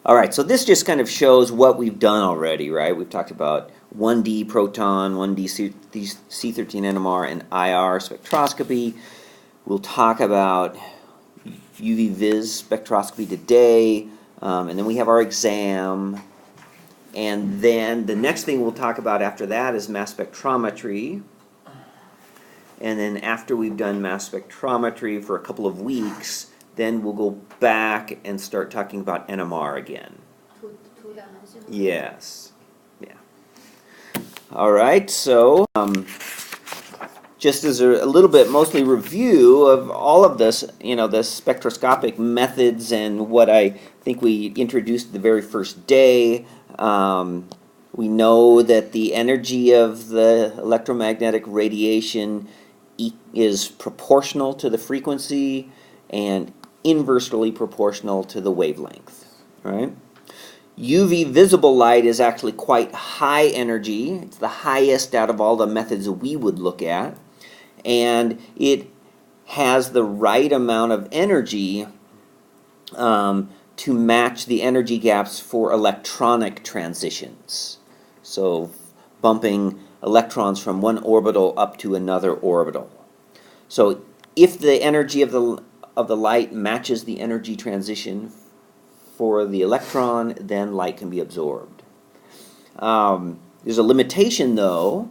All right, so this just kind of shows what we've done already, right? We've talked about 1D proton, 1D C13 NMR, and IR spectroscopy. We'll talk about UV vis spectroscopy today, and then we have our exam. And then the next thing we'll talk about after that is mass spectrometry. And then after we've done mass spectrometry for a couple of weeks, then we'll go back and start talking about NMR again. Two-dimensional? Yes. Yeah. All right, so just as a little bit, mostly review of all of this, the spectroscopic methods and what I think we introduced the very first day. We know that the energy of the electromagnetic radiation is proportional to the frequency and inversely proportional to the wavelength, right? UV visible light is actually quite high energy. It's the highest out of all the methods we would look at, and it has the right amount of energy to match the energy gaps for electronic transitions. So bumping electrons from one orbital up to another orbital. So if the energy of the light matches the energy transition for the electron, then light can be absorbed. There's a limitation, though,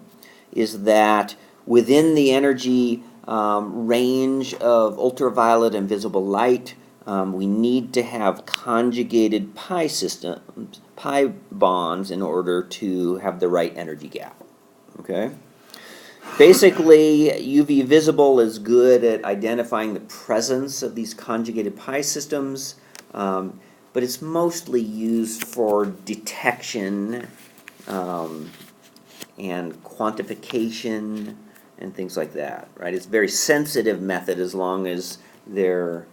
is that within the energy range of ultraviolet and visible light, we need to have conjugated pi systems, pi bonds, in order to have the right energy gap. Okay? Basically, UV visible is good at identifying the presence of these conjugated pi systems, but it's mostly used for detection and quantification and things like that. Right? It's a very sensitive method as long as your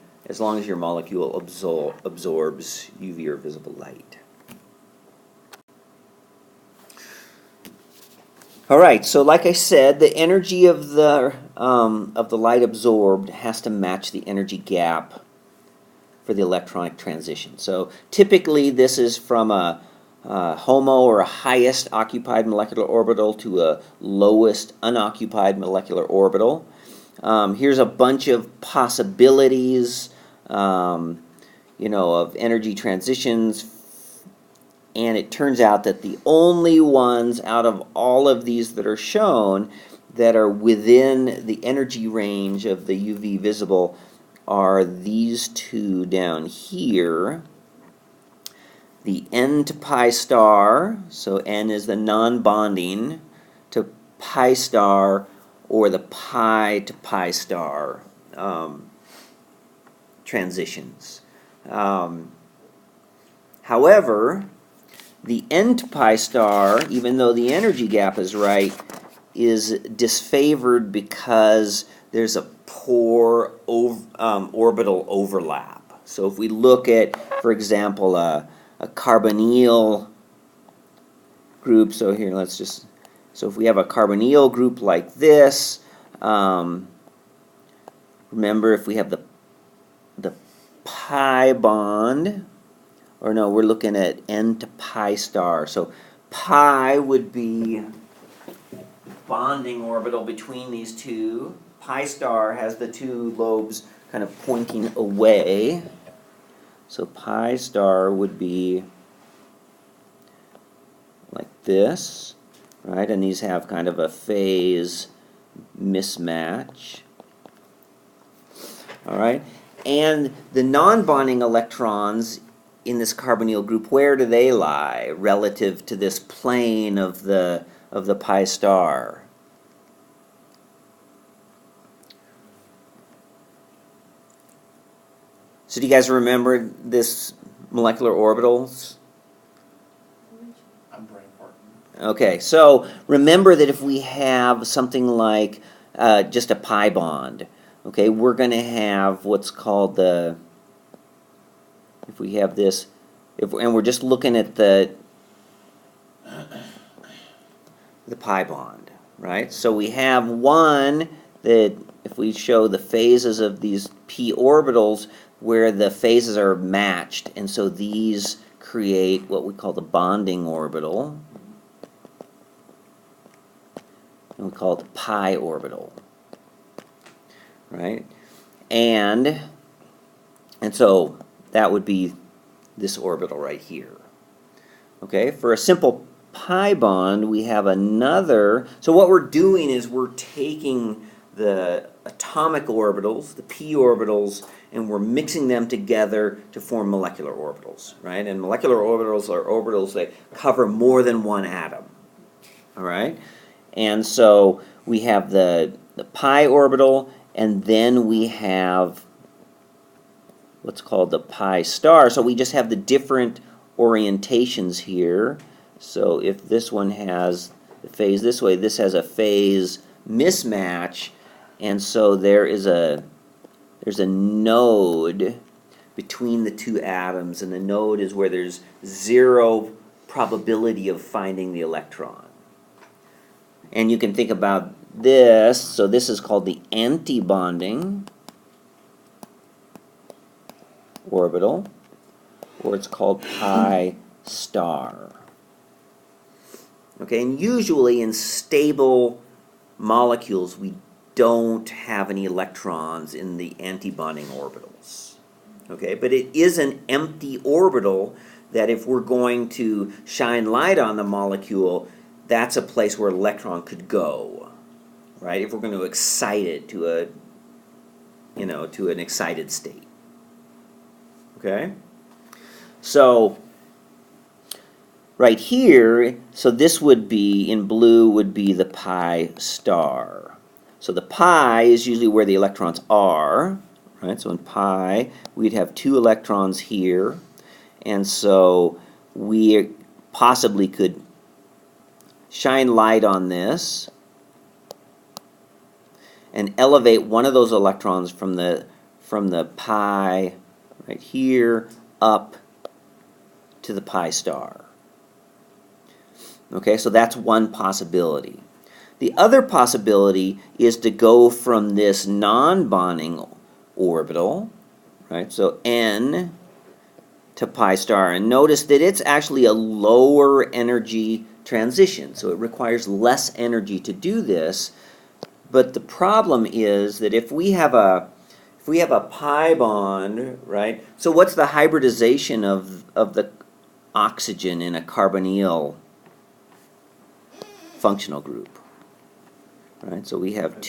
molecule absorbs UV or visible light. All right, so like I said, the energy of the light absorbed has to match the energy gap for the electronic transition. So typically this is from a HOMO, or a highest occupied molecular orbital, to a lowest unoccupied molecular orbital. Here's a bunch of possibilities, of energy transitions. And it turns out that the only ones out of all of these that are shown that are within the energy range of the UV visible are these two down here. The N to pi star, so N is the non-bonding, to pi star, or the pi to pi star transitions. However, the N to pi star, even though the energy gap is right, is disfavored because there's a poor orbital overlap. So if we look at, for example, a carbonyl group, so here so if we have a carbonyl group like this, remember if we have the pi bond, or no, we're looking at N to pi star. So pi would be bonding orbital between these two. Pi star has the two lobes kind of pointing away. So pi star would be like this, right? And these have kind of a phase mismatch. All right? And the non-bonding electrons in this carbonyl group, where do they lie relative to this plane of the pi star? So do you guys remember this molecular orbitals? I'm very important. Okay, so remember that if we have something like just a pi bond, okay, we're going to have what's called if we have this, and we're just looking at the pi bond, right? So we have one that, if we show the phases of these p orbitals, where the phases are matched, and so these create what we call the bonding orbital. And we call it the pi orbital. Right? And so that would be this orbital right here. Okay, for a simple pi bond, we have another. So what we're doing is we're taking the atomic orbitals, the p orbitals, and we're mixing them together to form molecular orbitals, right? And molecular orbitals are orbitals that cover more than one atom. All right? And so we have the pi orbital, and then we have what's called the pi star. So we just have the different orientations here. So if this one has the phase this way, this has a phase mismatch, and so there's a node between the two atoms, and the node is where there's zero probability of finding the electron. And you can think about this, so this is called the antibonding orbital, or it's called pi star. Okay, and usually in stable molecules we don't have any electrons in the antibonding orbitals. Okay, but it is an empty orbital that if we're going to shine light on the molecule, that's a place where an electron could go, right? If we're going to excite it to a, to an excited state. Okay? So right here, so this would be, in blue, would be the pi star. So the pi is usually where the electrons are, right? So in pi, we'd have 2 electrons here, and so we possibly could shine light on this and elevate one of those electrons from the pi right here up to the pi star. Okay, so that's one possibility. The other possibility is to go from this non-bonding orbital, right, so N to pi star, and notice that it's actually a lower energy transition, so it requires less energy to do this. But the problem is that if we have a pi bond, right, so what's the hybridization of the oxygen in a carbonyl functional group? Right, so we have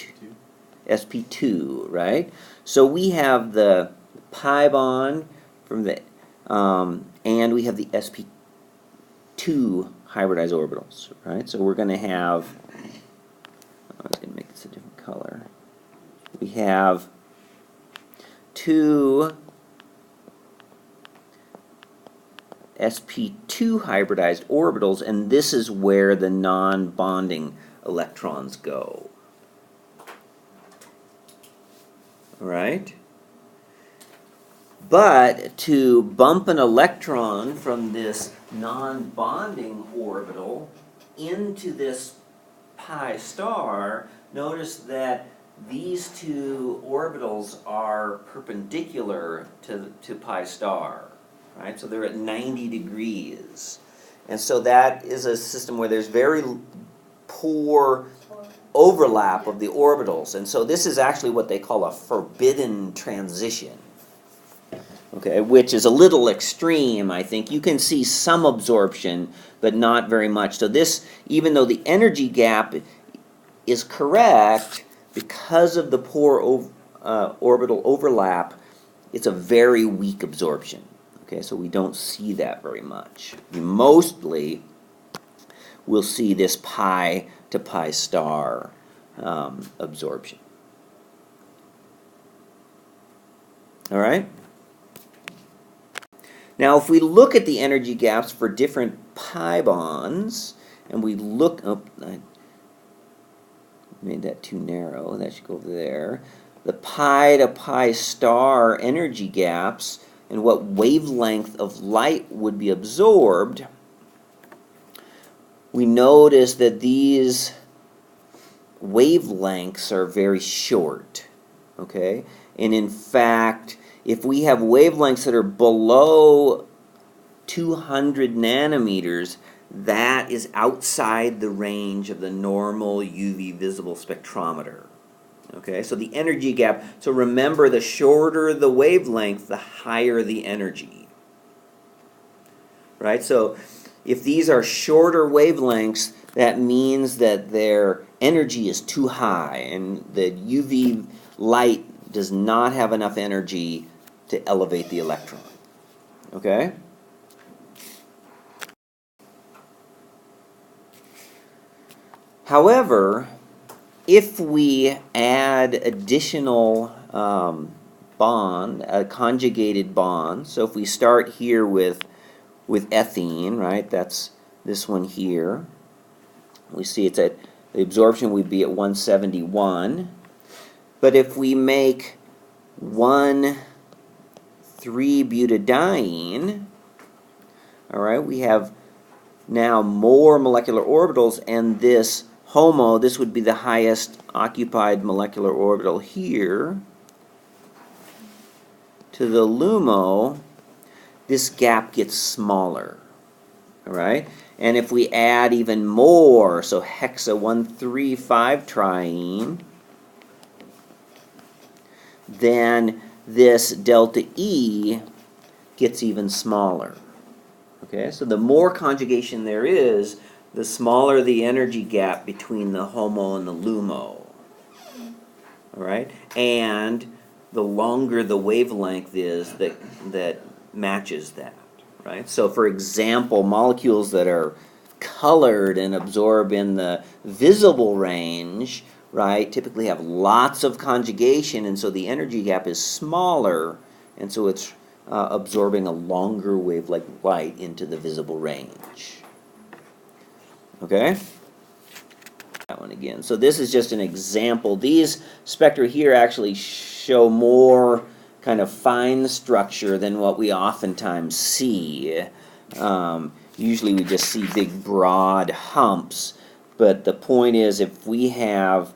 sp2, right? So we have the pi bond from the and we have the sp2 hybridized orbitals, right? So we're going to have, I was going to make this a different color. We have 2 sp2 hybridized orbitals, and this is where the non-bonding electrons go. All right? But to bump an electron from this non-bonding orbital into this pi star, notice that these 2 orbitals are perpendicular to pi star, right? So they're at 90 degrees. And so that is a system where there's very poor overlap of the orbitals. And so this is actually what they call a forbidden transition. Okay, which is a little extreme, I think. You can see some absorption, but not very much. So this, even though the energy gap is correct, because of the poor orbital overlap, it's a very weak absorption. Okay, so we don't see that very much. We mostly will see this pi to pi star absorption. All right? Now, if we look at the energy gaps for different pi bonds, and we look, oh, I made that too narrow, that should go over there. The pi to pi star energy gaps and what wavelength of light would be absorbed, we notice that these wavelengths are very short, okay? And in fact, if we have wavelengths that are below 200 nanometers, that is outside the range of the normal UV visible spectrometer. Okay, so the energy gap, so remember, the shorter the wavelength, the higher the energy. Right? So if these are shorter wavelengths, that means that their energy is too high, and the UV light does not have enough energy to elevate the electron. Okay? However, if we add additional bond, a conjugated bond, so if we start here with ethene, right, that's this one here, we see it's at, the absorption would be at 171, but if we make 1,3-butadiene, all right, we have now more molecular orbitals, and this HOMO, this would be the highest occupied molecular orbital here, to the LUMO, this gap gets smaller, all right? And if we add even more, so hexa 1,3,5-triene, then this delta E gets even smaller. Okay, so the more conjugation there is, the smaller the energy gap between the HOMO and the LUMO. All right, and the longer the wavelength is that matches that. Right. So, for example, molecules that are colored and absorb in the visible range, right, typically have lots of conjugation, and so the energy gap is smaller, and so it's absorbing a longer wavelength light into the visible range. Okay? That one again. So this is just an example. These spectra here actually show more kind of fine structure than what we oftentimes see. Usually we just see big broad humps, but the point is, if we have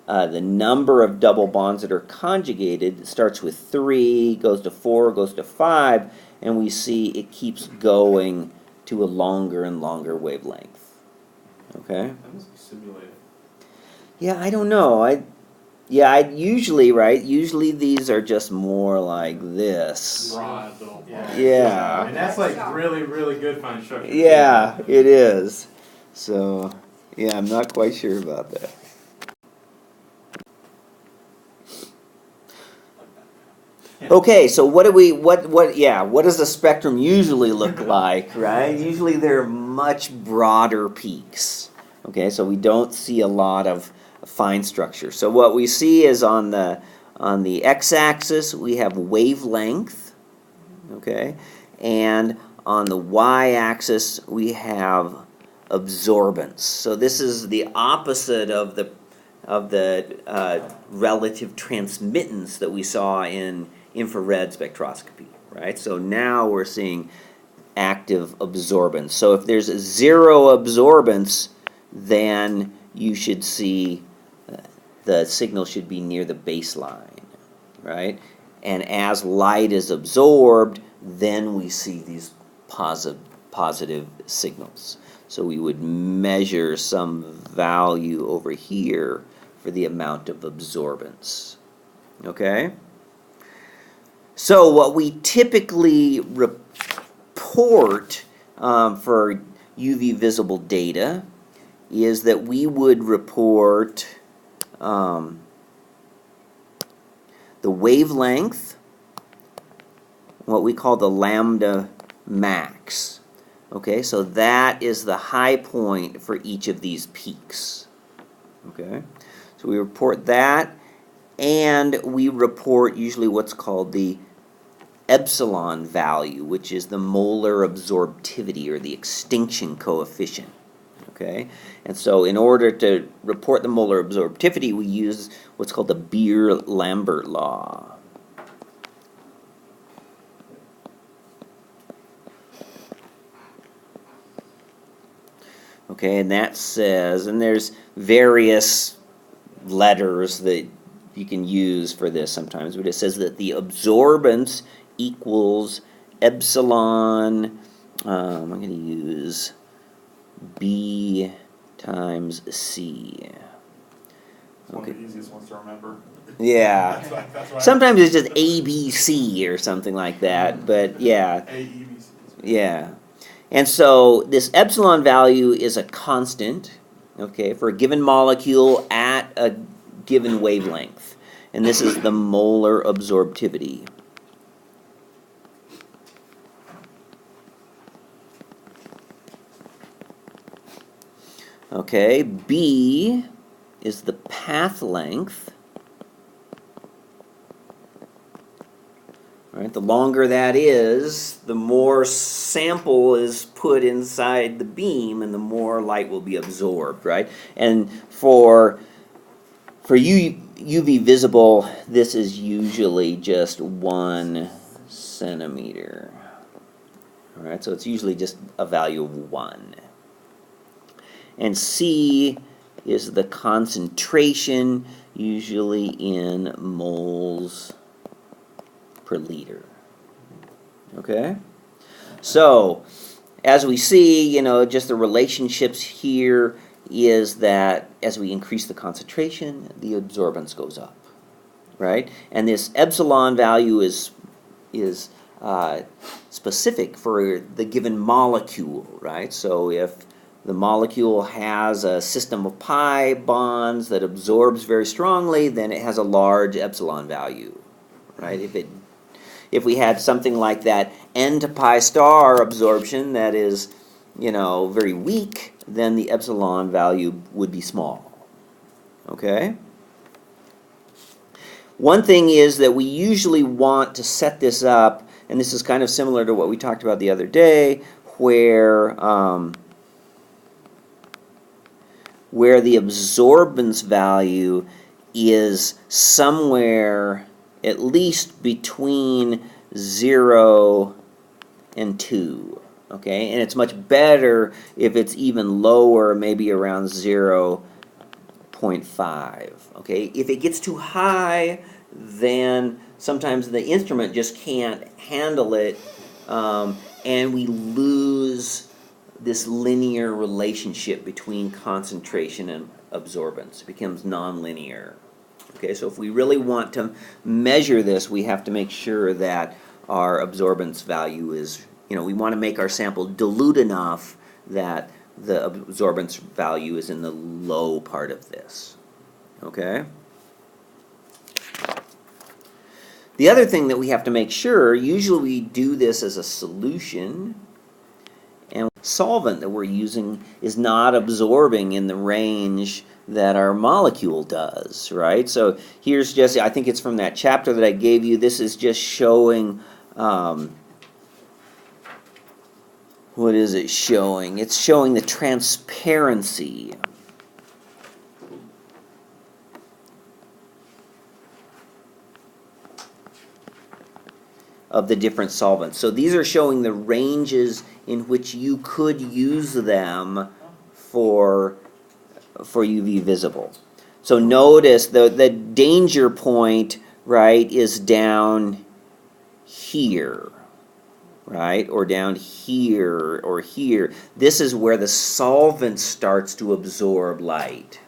the number of double bonds that are conjugated, it starts with 3, goes to 4, goes to 5, and we see it keeps going to a longer and longer wavelength. Okay? That must be simulated. Yeah, I don't know. I usually, right? Usually these are just more like this. Broad. Yeah. And that's like really, really good fine structure. Yeah, it is. So, yeah, I'm not quite sure about that. Okay, so what does the spectrum usually look like, right? Usually there are much broader peaks. Okay, so we don't see a lot of fine structure. So what we see is on the x-axis we have wavelength, okay, and on the y-axis we have absorbance. So this is the opposite of the relative transmittance that we saw in infrared spectroscopy, right? So now we're seeing active absorbance. So if there's zero absorbance, then you should see the signal should be near the baseline, right? And as light is absorbed, then we see these positive signals. So we would measure some value over here for the amount of absorbance. Okay? So what we typically report for UV visible data is that we would report the wavelength, what we call the lambda max. Okay, so that is the high point for each of these peaks. Okay, so we report that, and we report usually what's called the epsilon value, which is the molar absorptivity or the extinction coefficient. Okay, and so in order to report the molar absorptivity, we use what's called the Beer-Lambert law. Okay, and that says, and there's various letters that you can use for this sometimes, but it says that the absorbance equals epsilon I'm going to use B times C. It's one of the easiest ones to remember. Yeah. That's right. Sometimes it's just ABC or something like that, but yeah, AEBC. yeah. And so this epsilon value is a constant, okay, for a given molecule at a given wavelength. And this is the molar absorptivity. Okay, B is the path length. Right, the longer that is, the more sample is put inside the beam and the more light will be absorbed, right? And for UV visible, this is usually just 1 centimeter. All right, so it's usually just a value of 1. And C is the concentration, usually in moles per liter. Okay? So, as we see, just the relationships here is that as we increase the concentration, the absorbance goes up, right? And this epsilon value is specific for the given molecule, right? So if the molecule has a system of pi bonds that absorbs very strongly, then it has a large epsilon value, right? If we had something like that n to pi star absorption that is, very weak, then the epsilon value would be small. Okay? One thing is that we usually want to set this up, and this is kind of similar to what we talked about the other day, where the absorbance value is somewhere at least between 0 and 2, okay? And it's much better if it's even lower, maybe around 0.5, okay? If it gets too high, then sometimes the instrument just can't handle it, and we lose this linear relationship between concentration and absorbance. It becomes nonlinear. Okay, so if we really want to measure this, we have to make sure that our absorbance value is, we want to make our sample dilute enough that the absorbance value is in the low part of this. Okay? The other thing that we have to make sure, usually we do this as a solution, and solvent that we're using is not absorbing in the range that our molecule does, right? So here's just, I think it's from that chapter that I gave you, this is just showing, what is it showing? It's showing the transparency of the different solvents. So these are showing the ranges in which you could use them for UV visible. So notice the danger point, right, is down here, right, or down here or here. This is where the solvent starts to absorb light,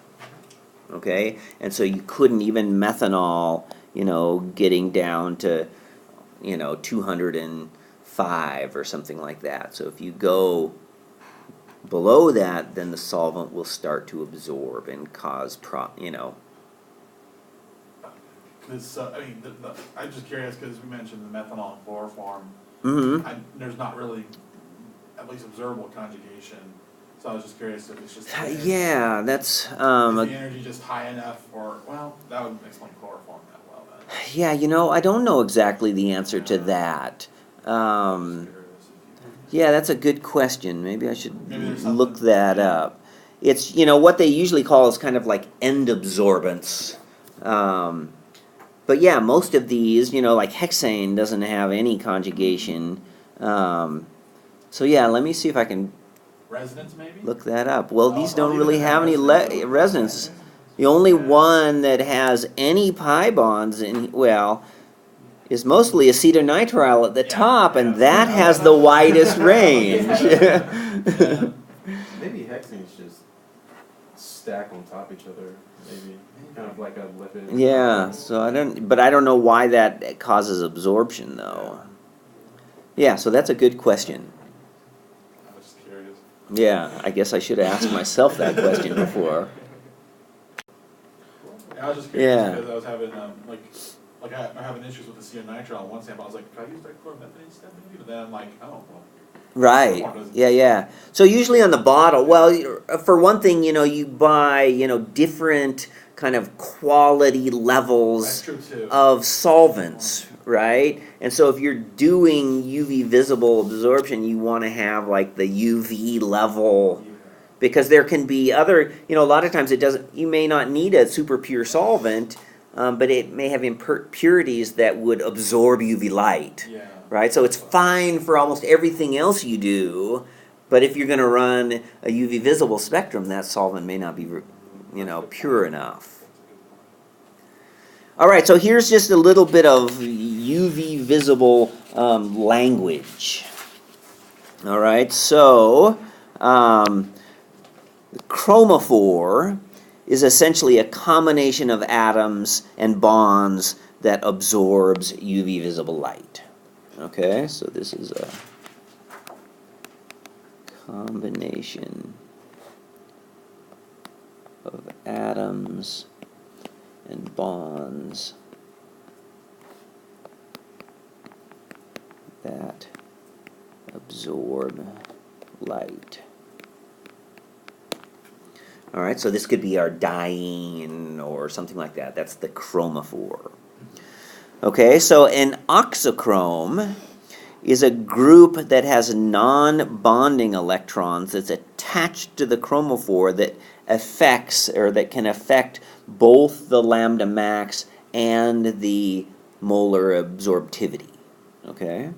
okay? And so you couldn't even methanol, getting down to 205 or something like that. So if you go below that, then the solvent will start to absorb and cause This, I'm just curious because we mentioned the methanol and chloroform. Mm-hmm. There's not really, at least observable conjugation. So I was just curious if it's just. Yeah, that's is the energy just high enough, or that would explain chloroform that well then. yeah, I don't know exactly the answer to that. Yeah, that's a good question. Maybe I should look that up. It's, what they usually call is kind of like end absorbance. But yeah, most of these, like hexane doesn't have any conjugation. So yeah, let me see if I can Resonance maybe? look that up. Well, these don't I'll really leave it have at any resonance. The only one that has any pi bonds in, is mostly acetonitrile at the Yeah, top, and yeah. that has the widest range. Yeah. Maybe hexanes just stack on top of each other, maybe. Kind of like a lipid. Yeah, so I don't know why that causes absorption though. Yeah, so that's a good question. I was just curious. Yeah, I guess I should have asked myself that question before. I was just curious Yeah. because I was having I'm having issues with the acetonitrile on one sample. I was like, could I use dichloromethane instead maybe? But then I'm like, oh well. Right. Yeah, yeah. So usually on the bottle, well, for one thing, you buy, different kind of quality That's levels true too. of solvents, right? And so if you're doing UV visible absorption, you want to have like the UV level, because there can be other, a lot of times you may not need a super pure solvent, but it may have impurities that would absorb UV light. Yeah. Right, so it's fine for almost everything else you do, but if you're going to run a UV visible spectrum, that solvent may not be, pure enough. All right, so here's just a little bit of UV visible language. All right, so the chromophore is essentially a combination of atoms and bonds that absorbs UV visible light. Okay, so this is a combination of atoms and bonds that absorb light. All right, so this could be our diene or something like that. That's the chromophore. Okay, so an oxychrome is a group that has non-bonding electrons that's attached to the chromophore that can affect both the lambda max and the molar absorptivity. Okay,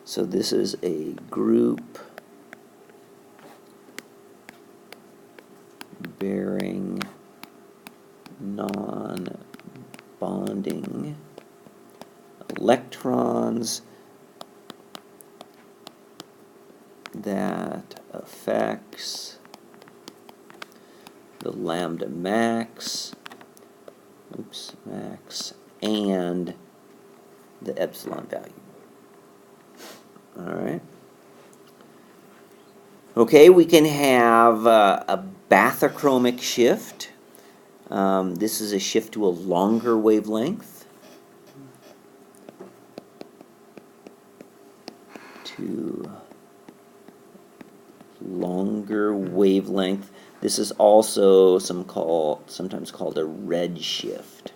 so this is a group bearing non-bonding electrons that affects the lambda max, and the epsilon value. All right. Okay, we can have a bathochromic shift. This is a shift to a longer wavelength. This is also sometimes called a red shift,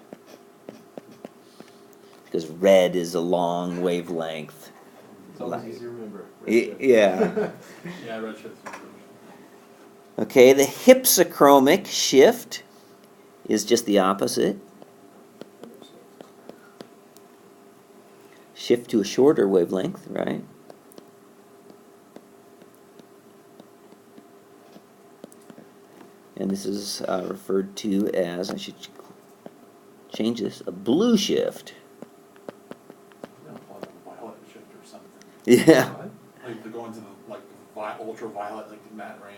because red is a long wavelength. It's always easy to remember. Yeah. Yeah, redshift. Okay, the hypsochromic shift is just the opposite. Shift to a shorter wavelength, right? And this is referred to as, I should change this, a blue shift. I'm gonna call it a violet shift or something. Yeah. Like to go into the ultraviolet, like the matte range.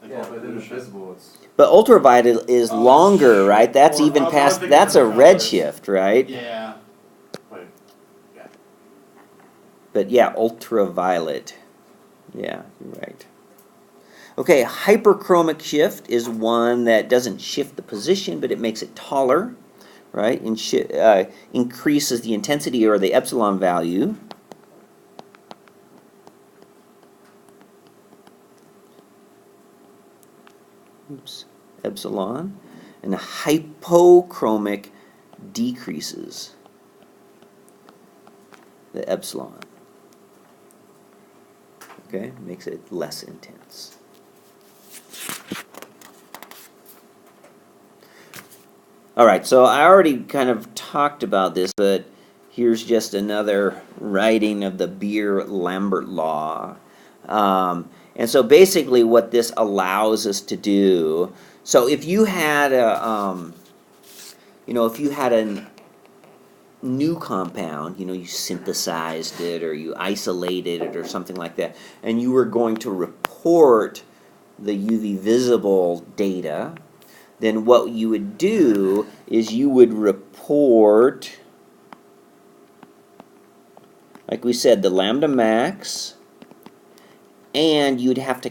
They Yeah, call it but then blue the shift. visible, it's But ultraviolet is Oh, longer, right? That's or- even I was past, thinking that's a different red colors. shift, right? Yeah. Wait. Yeah. But yeah, ultraviolet. Yeah, you're right. Okay, hyperchromic shift is one that doesn't shift the position, but it makes it taller, right? And increases the intensity or the epsilon value. Epsilon. And hypochromic decreases the epsilon. Okay, makes it less intense. All right, so I already kind of talked about this, but here's just another writing of the Beer-Lambert law. And so basically what this allows us to do, so if you had a, if you had new compound, you synthesized it or you isolated it or something like that, and you were going to report the UV visible data, then what you would do is you would report, like we said, the lambda max, and you'd have to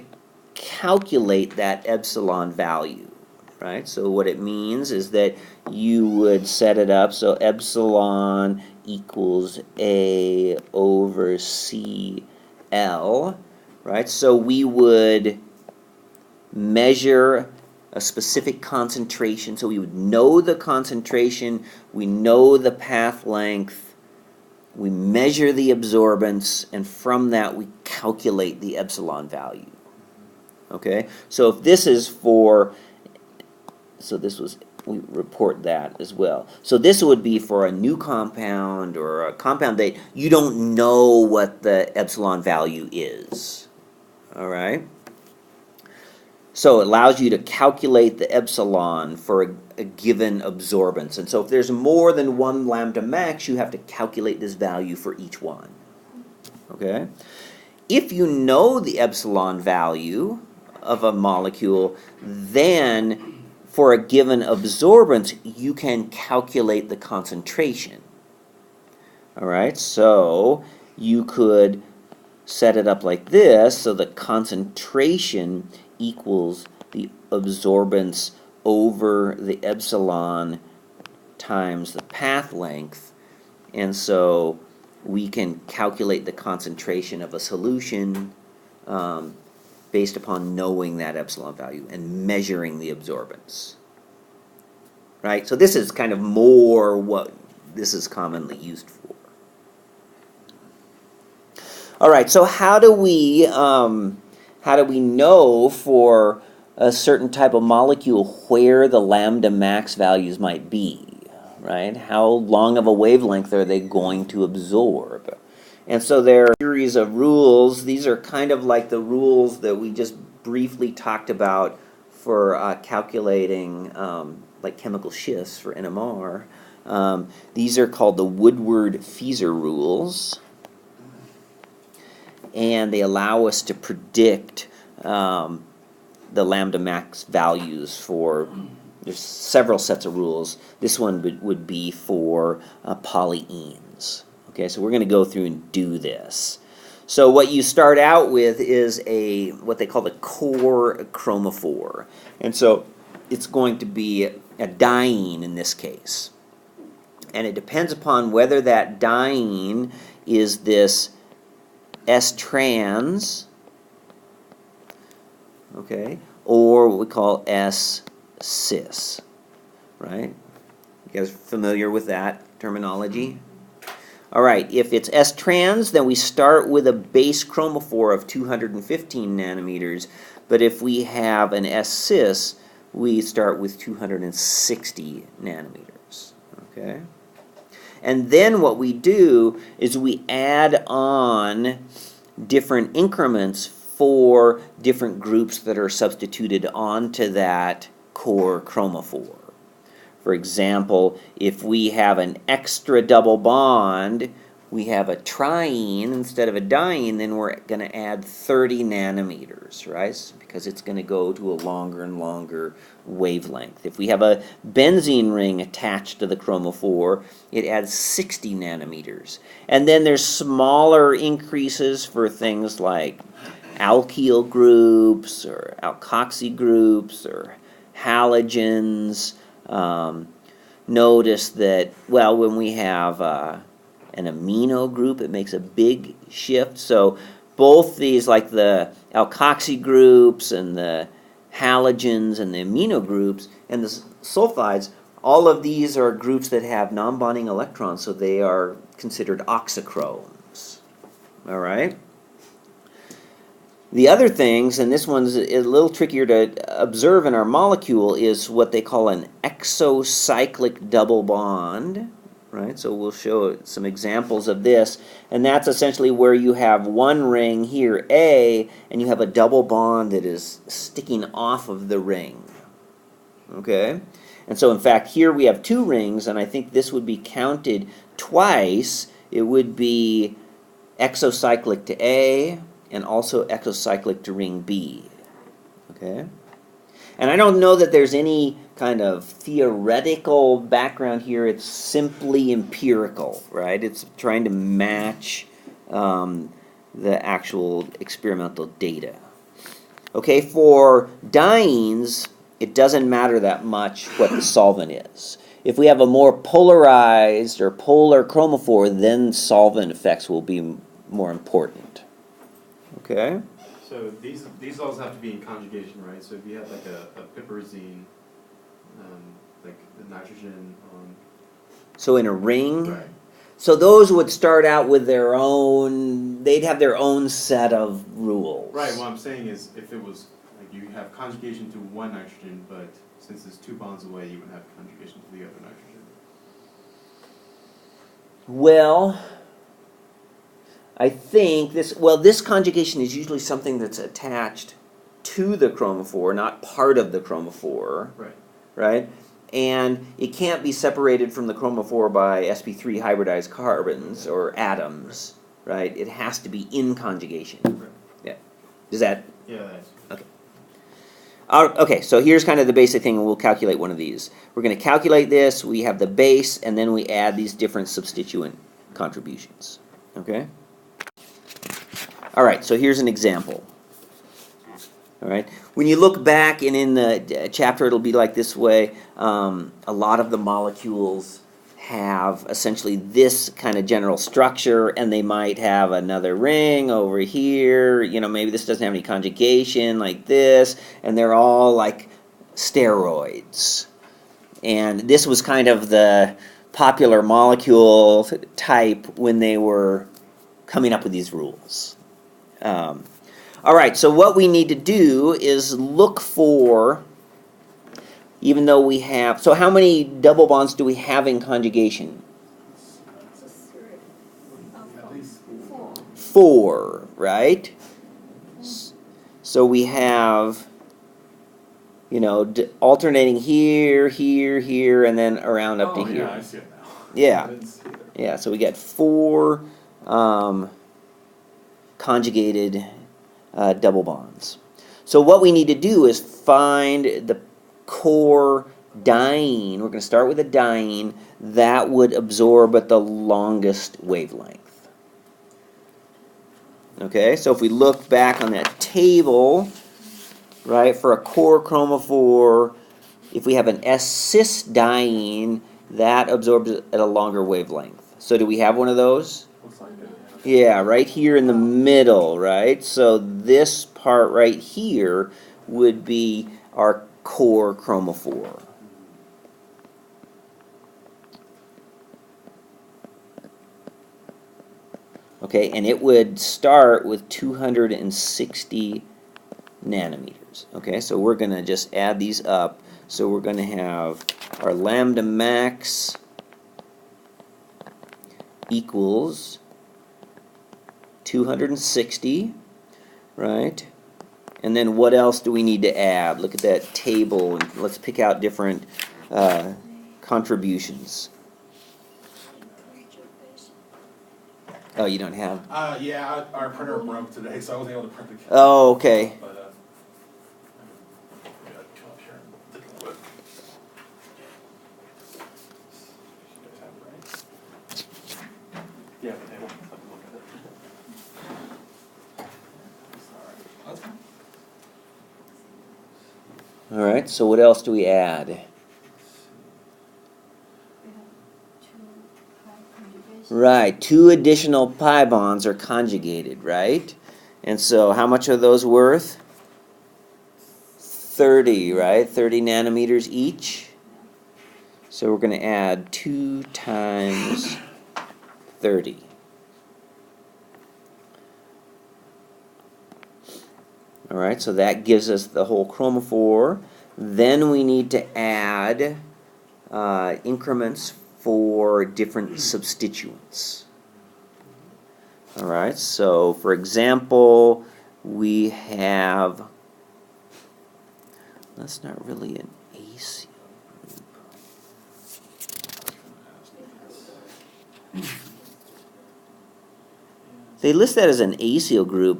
calculate that epsilon value, right? So what it means is that you would set it up so epsilon equals A over CL, right? So we would measure a specific concentration, so we would know the concentration, we know the path length, we measure the absorbance, and from that we calculate the epsilon value. Okay, so if this is for, we report that as well. So this would be for a new compound or a compound that you don't know what the epsilon value is. All right. So it allows you to calculate the epsilon for a given absorbance. And so if there's more than one lambda max, you have to calculate this value for each one. Okay? If you know the epsilon value of a molecule, then for a given absorbance, you can calculate the concentration. All right? So you could set it up like this, so the concentration equals the absorbance over the epsilon times the path length, and so we can calculate the concentration of a solution based upon knowing that epsilon value and measuring the absorbance. Right? So this is kind of more what this is commonly used for. All right, so how do we know for a certain type of molecule where the lambda max values might be, right? How long of a wavelength are they going to absorb? And so there are a series of rules. These are kind of like the rules that we just briefly talked about for calculating like chemical shifts for NMR. These are called the Woodward-Fieser rules, and they allow us to predict the lambda max values for, there's several sets of rules. This one would be for polyenes. Okay, so we're going to go through and do this. So what you start out with is what they call the core chromophore. And so it's going to be a diene in this case. And it depends upon whether that diene is this S-trans, okay, or what we call S-cis, right? You guys familiar with that terminology? All right, if it's S-trans, then we start with a base chromophore of 215 nanometers, but if we have an S-cis, we start with 260 nanometers, okay? And then what we do is we add on different increments for different groups that are substituted onto that core chromophore. For example, if we have an extra double bond, we have a triene instead of a diene, then we're going to add 30 nanometers, right? Because it's going to go to a longer and longer wavelength. If we have a benzene ring attached to the chromophore, it adds 60 nanometers. And then there's smaller increases for things like alkyl groups or alkoxy groups or halogens. Notice that, well, when we have an amino group, it makes a big shift. So both these, like the alkoxy groups and the halogens and the amino groups and the sulfides, all of these are groups that have non-bonding electrons, so they are considered oxychromes. All right? The other things, and this one's a little trickier to observe in our molecule, is what they call an exocyclic double bond, right? So we'll show some examples of this, and that's essentially where you have one ring here, A, and you have a double bond that is sticking off of the ring, okay? And so in fact here we have 2 rings, and I think this would be counted twice. It would be exocyclic to A and also exocyclic to ring B. Okay? And I don't know that there's any kind of theoretical background here. It's simply empirical, right? It's trying to match the actual experimental data. Okay, for dienes, it doesn't matter that much what the solvent is. If we have a more polarized or polar chromophore, then solvent effects will be more important. Okay? So these also have to be in conjugation, right? So if you have like a piperazine, like the nitrogen on. So in a ring, Right. so those would start out with their own, they'd have their own set of rules. Right. What I'm saying is, if it was like you have conjugation to one nitrogen, but since it's 2 bonds away, you would have conjugation to the other nitrogen. Well, I think this conjugation is usually something that's attached to the chromophore, not part of the chromophore, Right. right? And it can't be separated from the chromophore by sp3 hybridized carbons or atoms, right? It has to be in conjugation. Right. Yeah. Does that? Yeah, that's. Okay, so here's kind of the basic thing, and we'll calculate one of these. We're going to calculate this. We have the base, and then we add these different substituent contributions. Okay? All right, so here's an example. All right, when you look back and in the chapter, it'll be like this way. A lot of the molecules have essentially this kind of general structure, and they might have another ring over here. You know, maybe this doesn't have any conjugation like this, and they're all like steroids. And this was kind of the popular molecule type when they were coming up with these rules. All right, so what we need to do is look for, even though we have, so how many double bonds do we have in conjugation? So 3. At least 4. 4, right? So we have, you know, alternating here, here, here, and then around up to here. Yeah, I see it now. Yeah. I didn't see it. Yeah, so we got 4 conjugated double bonds. So what we need to do is find the core diene. We're going to start with a diene that would absorb at the longest wavelength. Okay, so if we look back on that table, right, for a core chromophore, if we have an S-cis diene, that absorbs at a longer wavelength. So do we have one of those? Looks like it. Yeah, right here in the middle, right? So this part right here would be our core chromophore. Okay, and it would start with 260 nanometers. Okay, so we're going to just add these up. So we're going to have our lambda max equals 260, right? And then what else do we need to add? Look at that table, and let's pick out different contributions. Oh, you don't have? Yeah, our printer broke today, so I wasn't able to print the. Oh, okay. But, maybe I can come up here and take a look. You guys have it, right? Yeah, the table. Let's have a look at it. Sorry. That's fine. All right, so what else do we add? We have 2 pi conjugation. Right, 2 additional pi bonds are conjugated, right? And so how much are those worth? 30, right? 30 nanometers each. So we're going to add 2 times 30. All right, so that gives us the whole chromophore. Then we need to add increments for different substituents. All right, so for example, we have, that's not really an acyl group. They list that as an acyl group,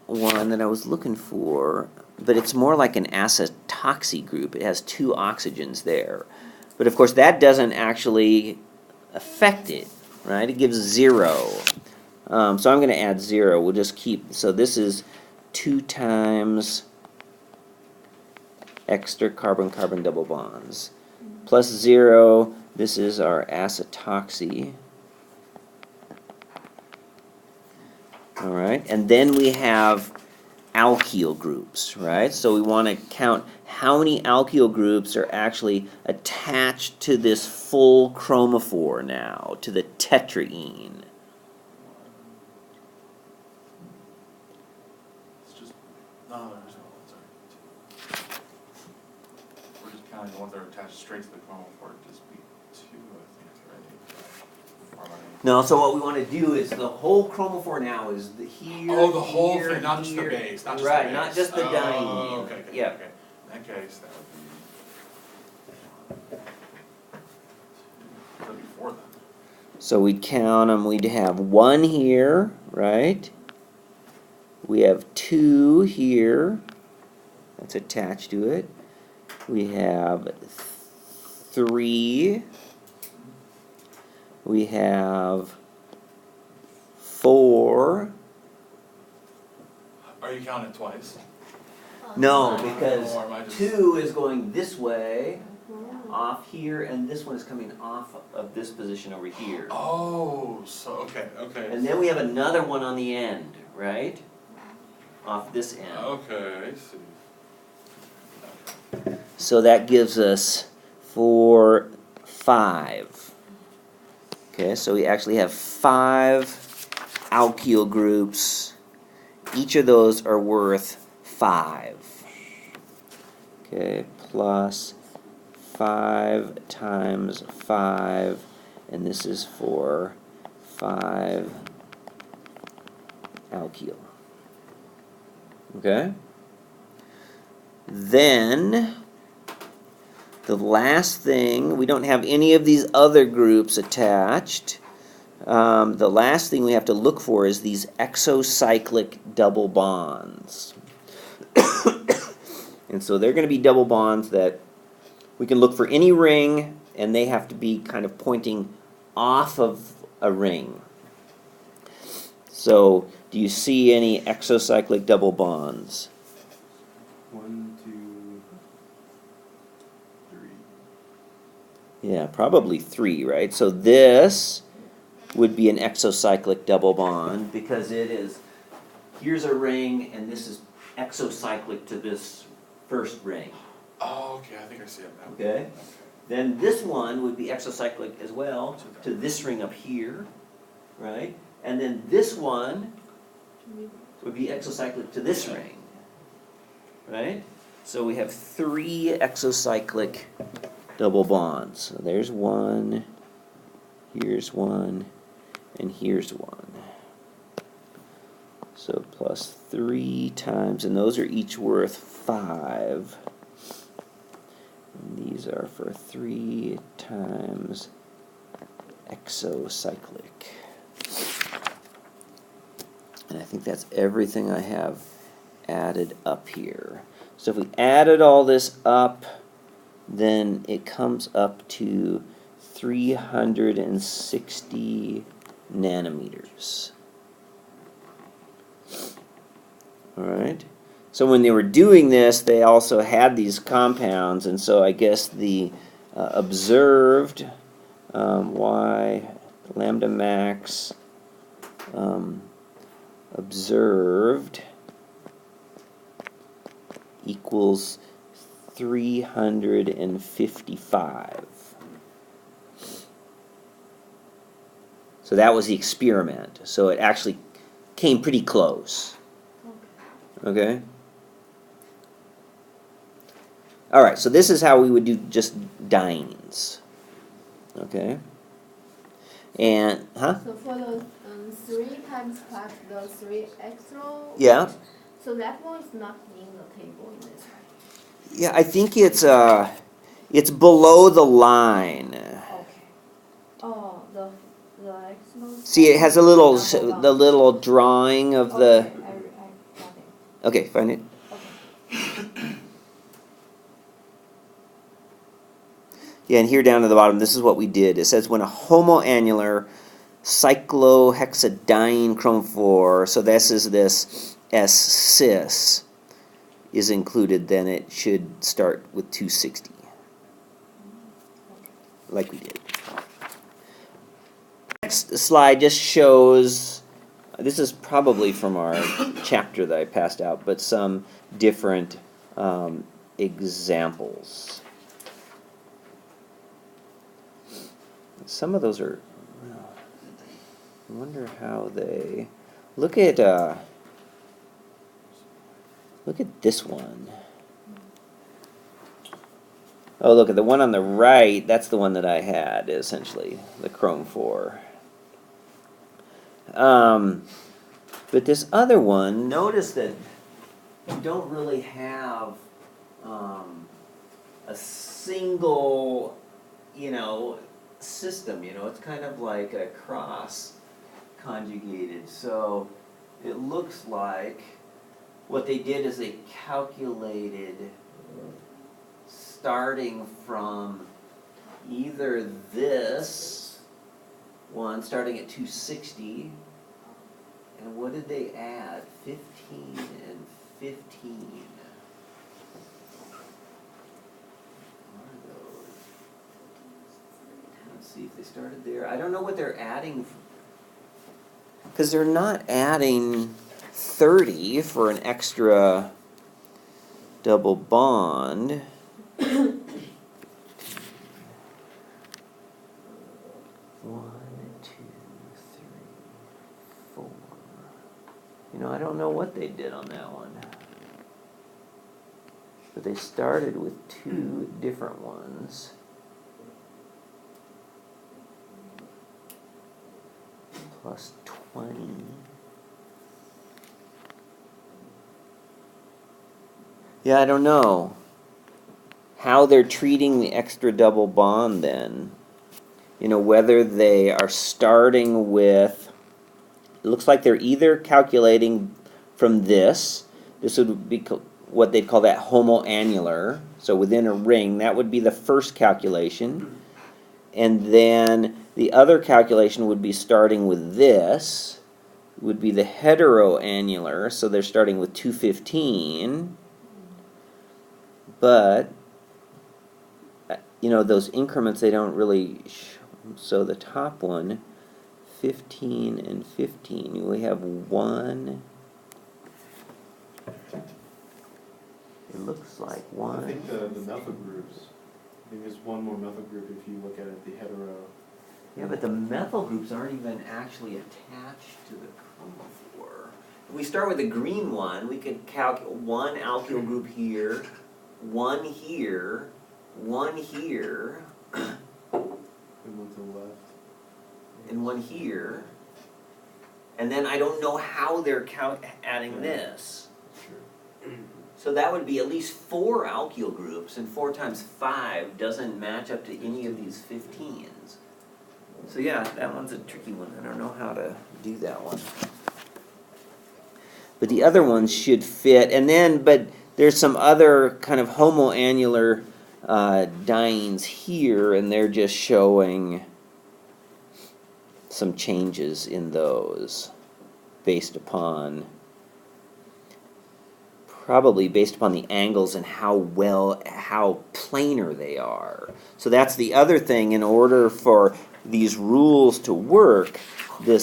one that I was looking for, but it's more like an acetoxy group. It has 2 oxygens there. But of course, that doesn't actually affect it, right? It gives 0. So I'm going to add 0. We'll just keep, so this is 2 times extra carbon-carbon double bonds. Plus 0, this is our acetoxy. All right, and then we have alkyl groups, right? So we want to count how many alkyl groups are actually attached to this full chromophore now, to the tetraene. It's just, no, there's no, sorry. We're just counting the ones that are attached straight to the chromophore, it'd just be 2, I think, right? Or am I- No, so what we want to do is the whole chromophore now is the here, Oh, the whole here, thing, not just the here. base, not just the Right, base. not just the Oh, diene. okay, okay, Yeah. okay. In that case, that would be 4 then. So we'd count them, we'd have 1 here, right? We have 2 here, that's attached to it. We have 3. We have 4. Are you counting it twice? No, because Or am I just- 2 is going this way, Mhm. off here, and this one is coming off of this position over here. Oh, so, okay, okay. And then we have another one on the end, right? Off this end. Okay, I see. So that gives us 4, 5. Okay, so we actually have 5 alkyl groups. Each of those are worth 5. Okay, plus 5 times 5, and this is for 5 alkyl. Okay? Then, the last thing, we don't have any of these other groups attached. The last thing we have to look for is these exocyclic double bonds. And so they're going to be double bonds that we can look for any ring, and they have to be kind of pointing off of a ring. So, do you see any exocyclic double bonds? 1, 2, 3. Yeah, probably 3, right? So this would be an exocyclic double bond because it is, here's a ring and this is exocyclic to this first ring. Oh, okay, I think I see it now. Okay? Then this one would be exocyclic as well to this ring up here, right? And then this one would be exocyclic to this ring, right? So we have 3 exocyclic double bonds. So there's 1, here's 1, and here's 1. So plus 3 times, and those are each worth 5. And these are for 3 times exocyclic. And I think that's everything I have added up here. So if we added all this up, then it comes up to 360 nanometers. All right. So when they were doing this, they also had these compounds, and so I guess the observed Y lambda max observed equals 355. So that was the experiment. So it actually came pretty close. Okay? All right, so this is how we would do just dienes. Okay? And, huh? So for the 3 times plus the 3 extra. Yeah. So that one is not in the table in this. Yeah, I think it's below the line. Okay. Oh, the the X mode. See, it has a little, Double bond. the little drawing of the, Okay, I got it. okay, find it. Okay. Yeah, and here down at the bottom, this is what we did. It says when a homoannular cyclohexadiene chromophore, so this is this S-cis, is included, then it should start with 260, like we did. Next slide just shows, this is probably from our chapter that I passed out, but some different examples. Some of those are, I wonder how they, look at this one. Oh, look at the one on the right, that's the one that I had, essentially, the Chrome 4. But this other one, notice that you don't really have a single, system, it's kind of like a cross conjugated. So it looks like what they did is they calculated starting from either this one starting at 260, and what did they add? 15 and 15. Let's see if they started there. I don't know what they're adding, because they're not adding 30 for an extra double bond. 1, 2, 3, 4. I don't know what they did on that one. But they started with 2 different ones. Plus 20. Yeah, I don't know how they're treating the extra double bond then. Whether they are starting with, it looks like they're either calculating from this would be what they'd call that homoannular, so within a ring, that would be the first calculation. And then the other calculation would be starting with this, would be the heteroannular, so they're starting with 215. But, those increments, they don't really so the top one, 15 and 15, we have 1, it looks like 1. I think the methyl groups, I think there's one more methyl group if you look at it, the hetero. Yeah, but the methyl groups aren't even actually attached to the chromophore. If we start with the green one, we could calculate 1 alkyl group here, 1 here, 1 here, And one to the left. and 1 here. And then I don't know how they're adding this. Sure. So that would be at least 4 alkyl groups, and 4 times 5 doesn't match up to any of these 15s. So yeah, that one's a tricky one. I don't know how to do that one. But the other ones should fit. And then, but there's some other kind of homoannular dienes here, and they're just showing some changes in those probably based upon the angles and how planar they are. So that's the other thing. In order for these rules to work, the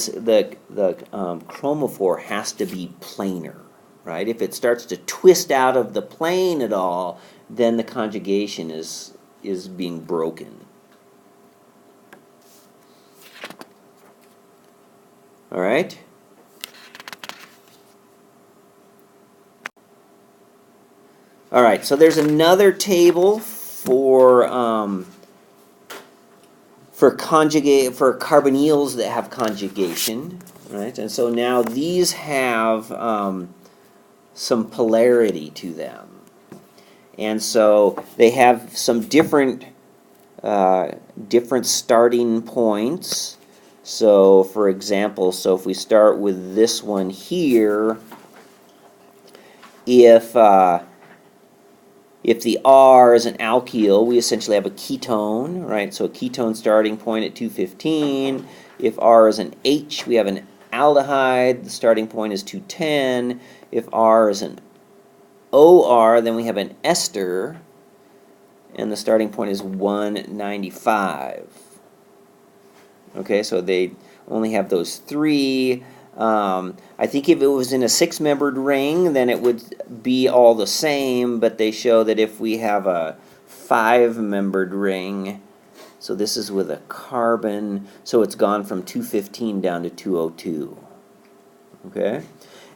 chromophore has to be planar, right? If it starts to twist out of the plane at all, then the conjugation is being broken. All right? All right, so there's another table for carbonyls that have conjugation, right? And so now these have some polarity to them. And so they have some different starting points. So, for example, so if we start with this one here, if the R is an alkyl, we essentially have a ketone, right? So a ketone starting point at 215. If R is an H, we have an aldehyde. The starting point is 210. If R is an OR, then we have an ester, and the starting point is 195. Okay, so they only have those three. I think if it was in a six-membered ring, then it would be all the same, but they show that if we have a five-membered ring, so this is with a carbon, so it's gone from 215 down to 202. Okay?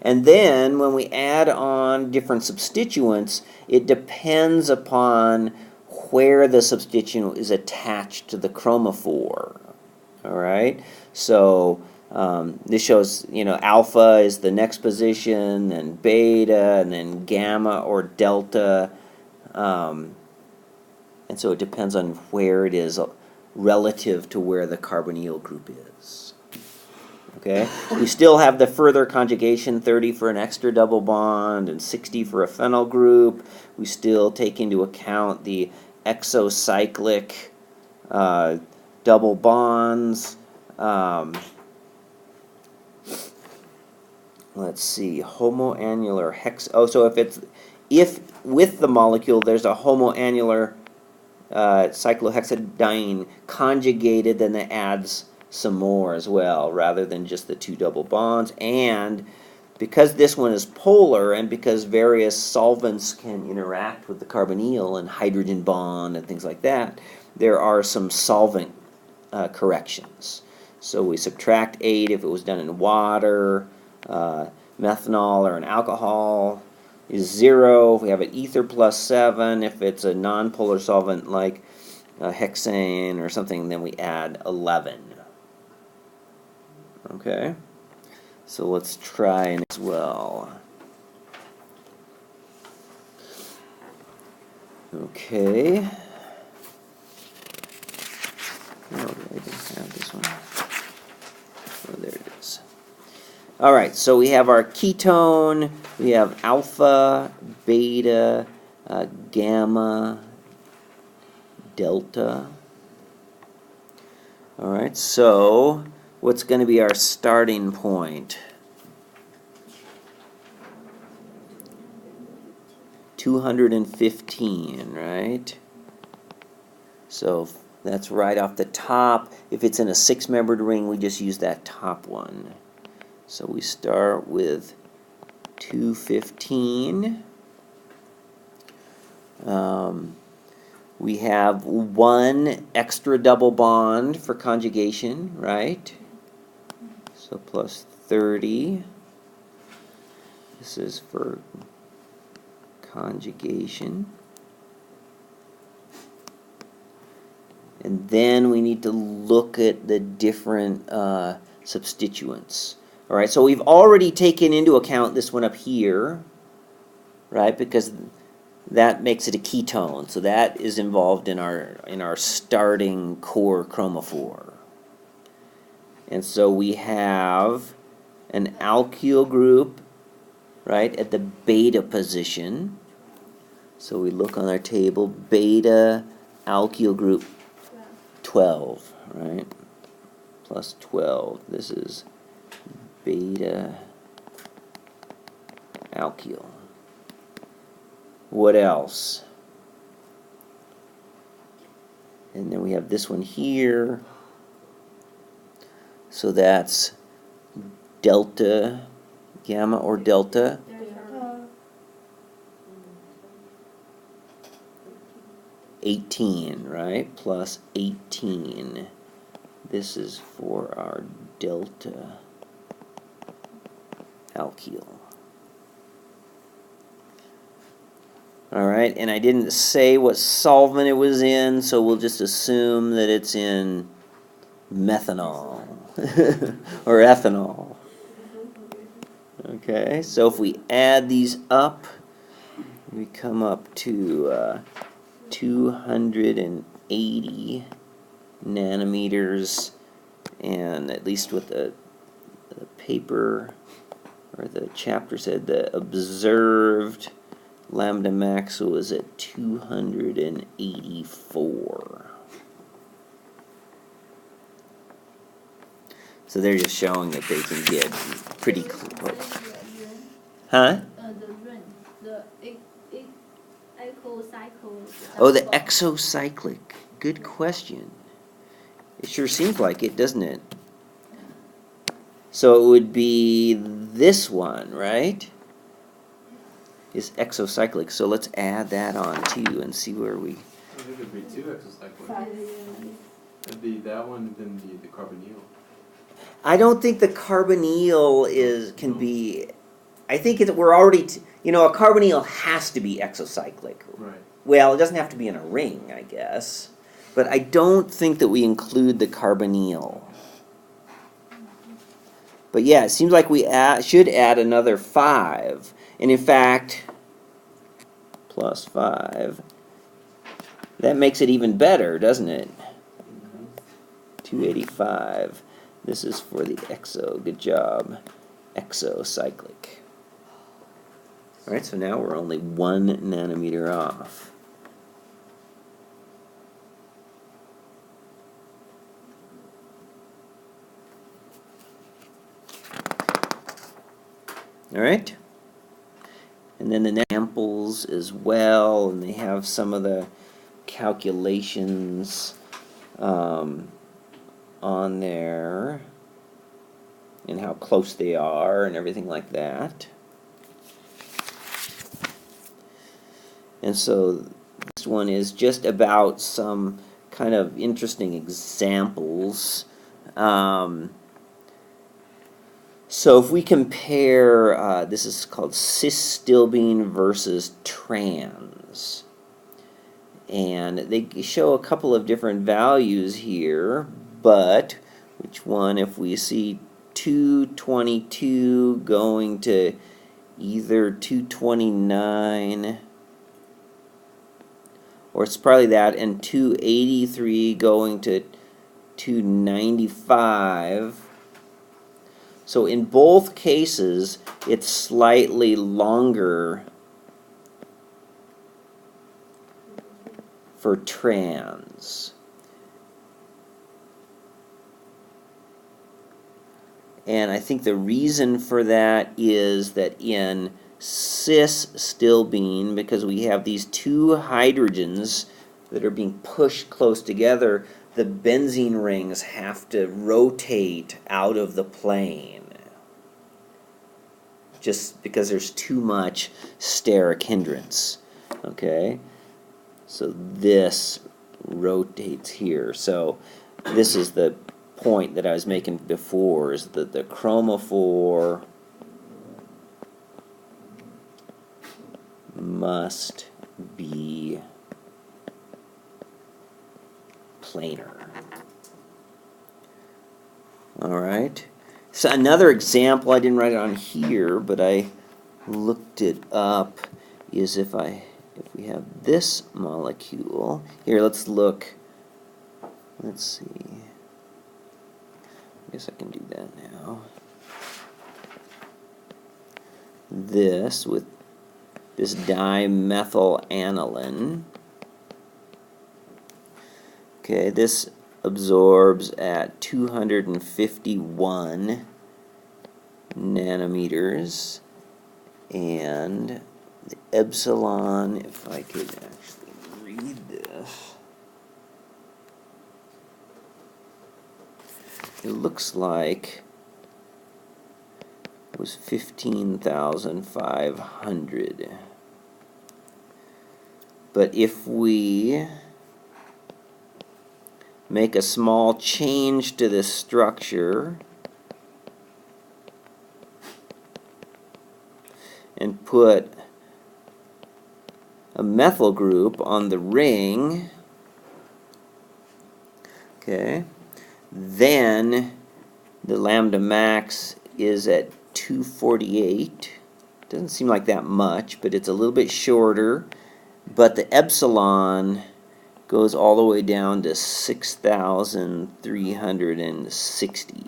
And then when we add on different substituents, it depends upon where the substituent is attached to the chromophore. All right, so this shows, alpha is the next position, then beta, and then gamma or delta, and so it depends on where it is relative to where the carbonyl group is. Okay, we still have the further conjugation, 30 for an extra double bond and 60 for a phenyl group. We still take into account the exocyclic double bonds. Let's see, homoannular hex. Oh, so if with the molecule there's a homoannular cyclohexadiene conjugated, then it adds some more as well, rather than just the two double bonds. And because this one is polar, and because various solvents can interact with the carbonyl and hydrogen bond and things like that, there are some solvent corrections. So we subtract 8 if it was done in water. Methanol or an alcohol is 0. If we have an ether plus 7, if it's a nonpolar solvent like hexane or something, then we add 11. Okay, so let's try it as well. Okay. Oh, I didn't have this one. Oh, there it is. All right, so we have our ketone. We have alpha, beta, gamma, delta. All right, so what's going to be our starting point? 215, right? So that's right off the top. If it's in a six-membered ring, we just use that top one. So we start with 215. We have one extra double bond for conjugation, right? So plus 30. This is for conjugation. And then we need to look at the different substituents. All right, so we've already taken into account this one up here, right? Because that makes it a ketone, so that is involved in our starting core chromophore. And so we have an alkyl group, right, at the beta position. So we look on our table, beta alkyl group 12, right? Plus 12. This is beta alkyl. What else? And then we have this one here. So that's delta, gamma or delta. 18, right? Plus 18. This is for our delta alkyl. All right, and I didn't say what solvent it was in, so we'll just assume that it's in methanol or ethanol. Okay, so if we add these up, we come up to 280 nanometers And at least what the paper or the chapter said, the observed lambda max was at 284. So they're just showing that they can get pretty close. Huh? The run, the echo cycle. Oh, the exocyclic. Good question. It sure seems like it, doesn't it? So it would be this one, right? Is exocyclic. So let's add that on too and see where we... I think it'd be two exocyclic. 5 years. It'd be that one, then the carbonyl. I don't think the carbonyl can be... I think we're already... a carbonyl has to be exocyclic. Right. Well, it doesn't have to be in a ring, I guess. But I don't think that we include the carbonyl. But yeah, it seems like we should add another 5. And in fact, plus 5. That makes it even better, doesn't it? 285. This is for the exo. Good job. Exocyclic. Alright, so now we're only 1 nanometer off. Alright? And then the examples as well, and they have some of the calculations on there, and how close they are, and everything like that. And so this one is just about some kind of interesting examples. So if we compare, this is called cis-stilbene versus trans. And they show a couple of different values here, but which one, if we see 222 going to either 229, or it's probably that, and 283 going to 295. So in both cases, it's slightly longer for trans. And I think the reason for that is that in cis-stilbene, because we have these two hydrogens that are being pushed close together, the benzene rings have to rotate out of the plane, just because there's too much steric hindrance. Okay, so this rotates here. So this is the point that I was making before, is that the chromophore must be planar. Alright. So another example, I didn't write it on here, but I looked it up, is if we have this molecule. Here, let's look. Let's see. I guess I can do that now. This with this dimethyl-aniline. Okay, this absorbs at 251 nanometers, and the epsilon, if I could actually read this, it looks like it was 15,500. But if we make a small change to this structure and put a methyl group on the ring, okay, then the lambda max is at 248. Doesn't seem like that much, but it's a little bit shorter. But the epsilon goes all the way down to 6,360.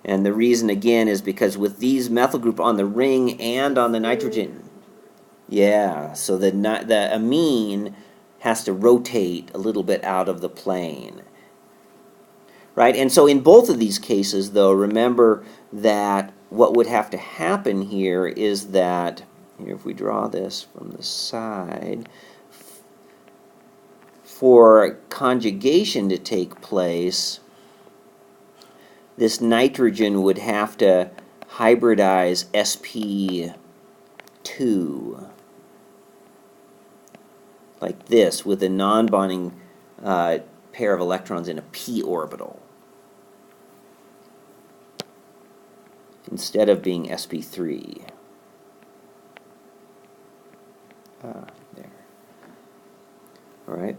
And the reason, again, is because with these methyl group on the ring and on the nitrogen, yeah, so the amine has to rotate a little bit out of the plane. Right? And so in both of these cases, though, remember that what would have to happen here is that, here if we draw this from the side, for conjugation to take place, this nitrogen would have to hybridize sp2 like this with a non-bonding pair of electrons in a p orbital instead of being sp3. There. All right.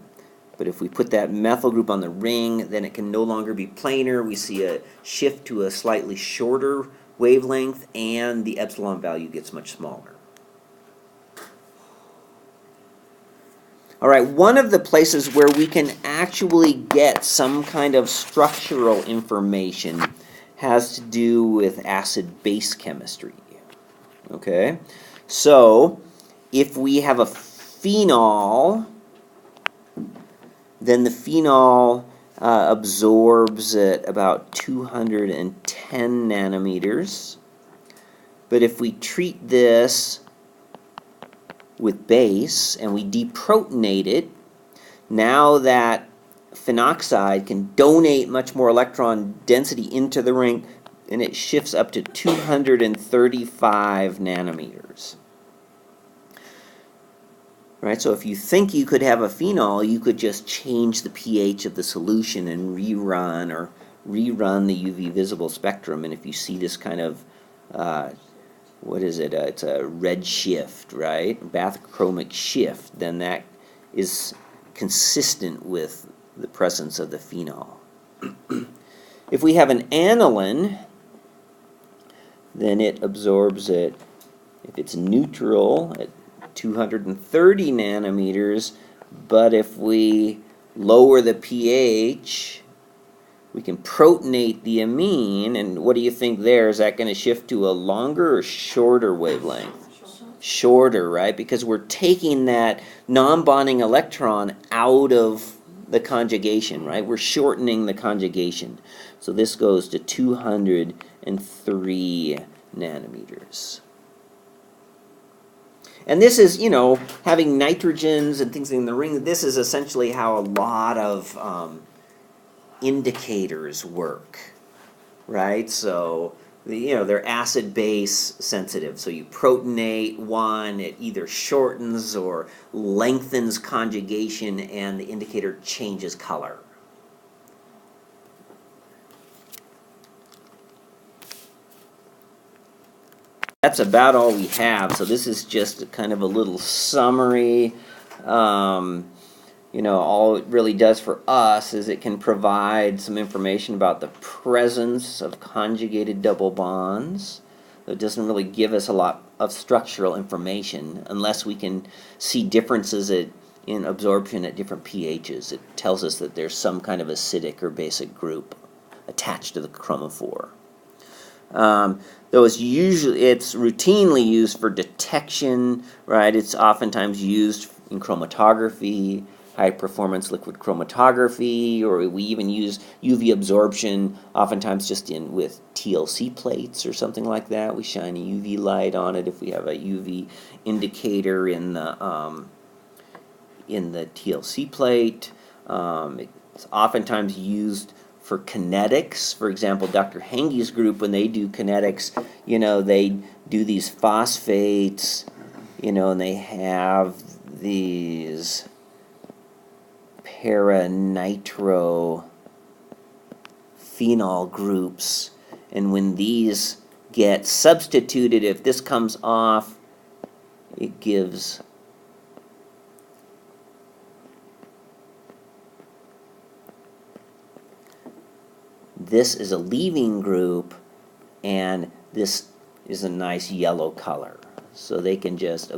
But if we put that methyl group on the ring, then it can no longer be planar. We see a shift to a slightly shorter wavelength, and the epsilon value gets much smaller. All right, one of the places where we can actually get some kind of structural information has to do with acid-base chemistry. Okay, so if we have a phenol, then the phenol absorbs at about 210 nanometers. But if we treat this with base and we deprotonate it, now that phenoxide can donate much more electron density into the ring, and it shifts up to 235 nanometers. Right, so if you think you could have a phenol, you could just change the pH of the solution and rerun the UV visible spectrum. And if you see this kind of, what is it? It's a red shift, right? Bathochromic shift. Then that is consistent with the presence of the phenol. If we have an aniline, then it absorbs it, if it's neutral, at 230 nanometers, but if we lower the pH, we can protonate the amine, and what do you think there? Is that going to shift to a longer or shorter wavelength? Shorter, right? Because we're taking that non-bonding electron out of the conjugation, right? We're shortening the conjugation. So this goes to 203 nanometers. And this is, you know, having nitrogens and things in the ring, this is essentially how a lot of indicators work, right? So, you know, they're acid-base sensitive. So you protonate one, it either shortens or lengthens conjugation, and the indicator changes color. That's about all we have. So this is just kind of a little summary. You know, all it really does for us is it can provide some information about the presence of conjugated double bonds. It doesn't really give us a lot of structural information unless we can see differences in absorption at different pHs. It tells us that there's some kind of acidic or basic group attached to the chromophore. Though it's routinely used for detection, right? It's oftentimes used in chromatography, high performance liquid chromatography, or we even use UV absorption, oftentimes just with TLC plates or something like that. We shine a UV light on it if we have a UV indicator in the TLC plate. It's oftentimes used for kinetics. For example, Dr. Henge's group, when they do kinetics, you know, they do these phosphates, you know, and they have these para-nitrophenol groups, and when these get substituted, if this comes off, it gives this is a leaving group, and this is a nice yellow color. So they can just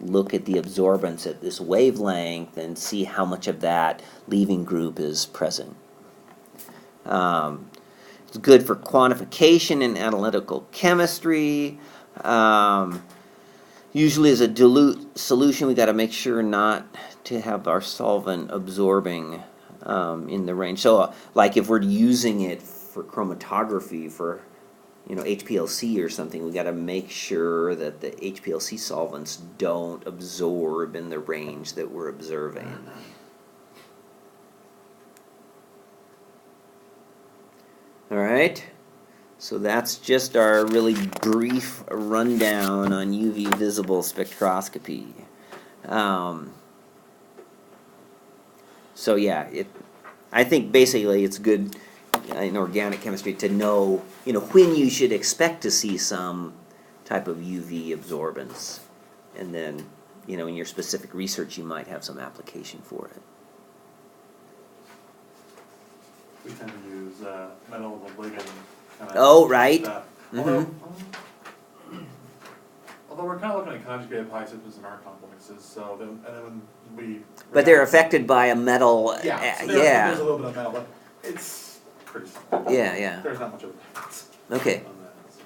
look at the absorbance at this wavelength and see how much of that leaving group is present. It's good for quantification and analytical chemistry. Usually as a dilute solution, we got to make sure not to have our solvent absorbing in the range. So like if we're using it for chromatography for HPLC or something, we got to make sure that the HPLC solvents don't absorb in the range that we're observing. All right, so that's just our really brief rundown on UV visible spectroscopy. So yeah, I think basically it's good in organic chemistry to know, when you should expect to see some type of UV absorbance, and then, in your specific research you might have some application for it. We tend to use metal ligand kind of Oh, right. stuff. Mhm. Although we're kind of looking at conjugated pi systems in our complexes, so then, and then when we... But they're affected by a metal. Yeah, so there's a little bit of metal, but it's pretty simple. Yeah. There's not much of a difference Okay. on that, so.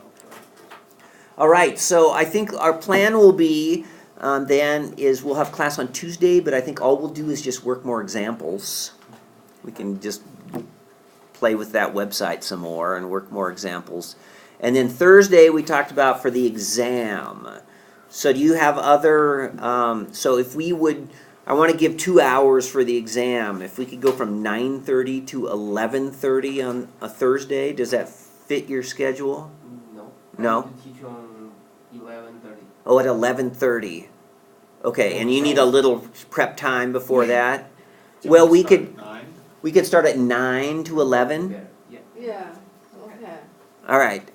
All right. So I think our plan will be then is we'll have class on Tuesday, but I think all we'll do is just work more examples. We can just play with that website some more and work more examples. And then Thursday we talked about for the exam. So do you have other, so if we would, I want to give 2 hours for the exam. If we could go from 9:30 to 11:30 on a Thursday, does that fit your schedule? No. No? I need to teach on 11:30. Oh, at 11:30. Okay, and you need a little prep time before that? Well, we could start at 9 to 11. Better. Yeah. Yeah, okay. All right.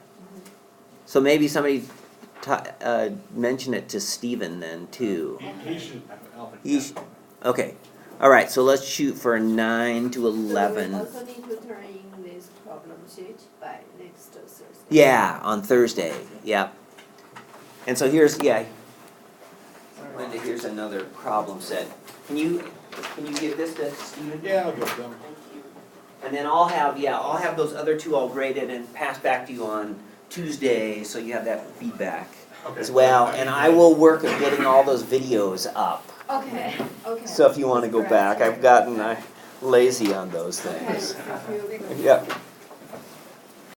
So maybe somebody mention it to Stephen then too. He should have it, I don't think He so. Okay. All right. So let's shoot for 9 to So we 11. also need to turn in this problem sheet by next Thursday. Yeah, on Thursday. Yep. And so here's Linda. Here's another problem set. Can you give this to Stephen? Yeah, I'll go with them. Thank you. And then I'll have those other two all graded and passed back to you on Tuesday, so you have that feedback Okay. as well. And I will work on getting all those videos up. Okay, okay. So if you want to go back, I've gotten lazy on those Okay, things. thank you. Yep.